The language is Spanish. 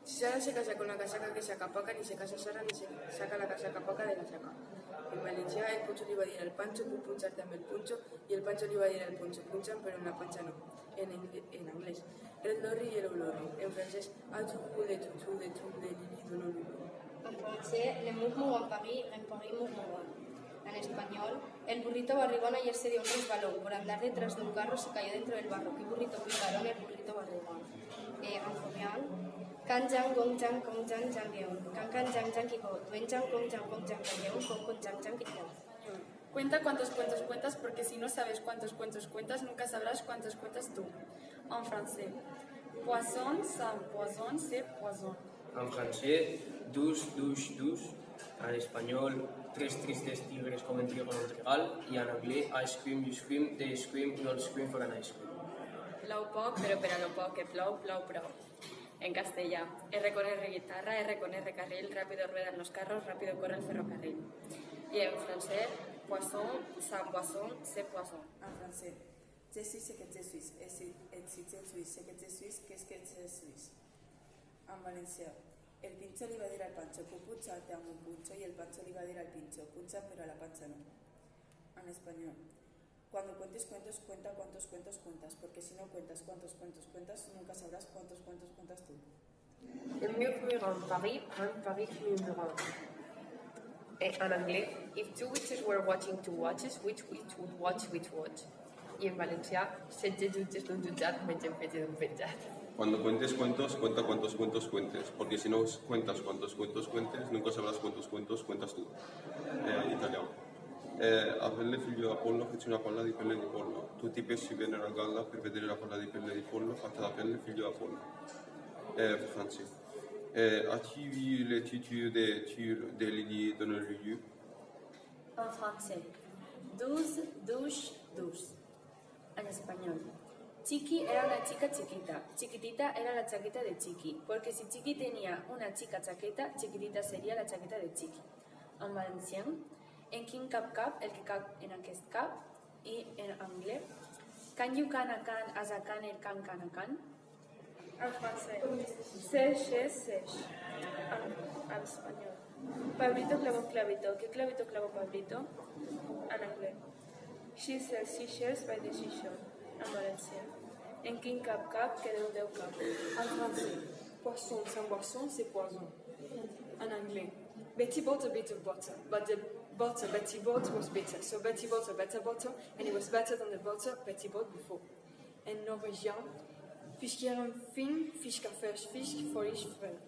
Si Sara se casa con la casaca que saca paca, ni se casa Sara ni se saca la casaca paca de la saca. En valencià el Poncho li va dir al Pancho puc punxar-te amb el punxo i el Pancho li va dir al Poncho punxa'm però en la panxa no. En anglès el lorri i el olorri. En francès a tu de tu de lili de lulu. En francés, le mouvement en Paris, en Paris mouvement. En español, el burrito barrigón ayer se dio un resbalón. Por andar detrás de un carro se cayó dentro del barro. ¿Qué burrito picarón? El burrito barrigón. En coreano, kanjang gongjang kongjang jangyeon. Kankan jangjang kiko. Wenjang kongjang kongjang jangyeon. Konkon jangjang kiko. Cuenta cuántos cuentos cuentas, porque si no sabes cuántos cuentos cuentas, nunca sabrás cuántos cuentas tú. En francés, poisson sans poison, c'est poison. En francés, douce, douce, douce. En español, tres tristes tigres comen trigo en un trigal. Y en anglès, ice cream, you scream, they scream, you all scream for an ice cream. Plou poc, però per a lo poc que plou, plou prou. En castellà, R con R guitarra, R con R carril, rápido ruedan los carros, rápido corre el ferrocarril. Y en francés, poisson, sans poisson, c'est poisson. En francès, je suis ce que je suis, et si je suis ce que je suis, qu'est-ce que je suis. En valencià, el Pincho li va dir al Pancho puc punxar-te amb un punxo i el Pancho li va dir al Pincho punxa però a la panxa no. En español, cuando cuentes cuentos, cuenta cuántos cuentos cuentas, porque si no cuentas cuántos cuentos cuentas, nunca sabrás cuántos cuentos cuentas tú. Le murmure en Paris murmure. En anglès, if two witches were watching two watches, which witch would watch which watch? I en valencià, 16 jutges d'un jutjat mengen fetge d'un petjat. Cuando cuentes cuentos, cuenta cuántos cuentos cuentes, porque si no cuentas cuántos cuentos cuentes, nunca sabrás cuántos cuentos cuentas tu. Italiano. Avere figlio Apollo fece una palla di pelle di pollo. Tutti i pesci vennero a galla per vedere la palla di pelle di pollo fatta da pelle figlio Apollo. Français. As-tu vu les tutus des lilies dans le lieu? En francés, douze, douche, douce. En español, Chiqui era una chica chiquita, chiquitita era la chaqueta de Chiqui, porque si Chiqui tenía una chica chaqueta, chiquitita sería la chaqueta de Chiqui. En valencià, en quin cap cap, el que cap en aquest cap, i en anglès, can you can a can, as a can, el can a can. En francés, sèche, sèche. En español, Pablito clavó clavito. ¿Qué clavito clavó Pablito? En anglès, she sells seashells by the seashore. En valencià, en quin cap cap, que Déu cap. En francès, poisson sans boisson, c'est poison. En anglais, Betty bought a bit of butter, but the butter Betty bought was bitter, so Betty bought a better butter, and it was better than the butter Betty bought before. En norvégien, fiskeren fin, fiskafers fisk, for is friend.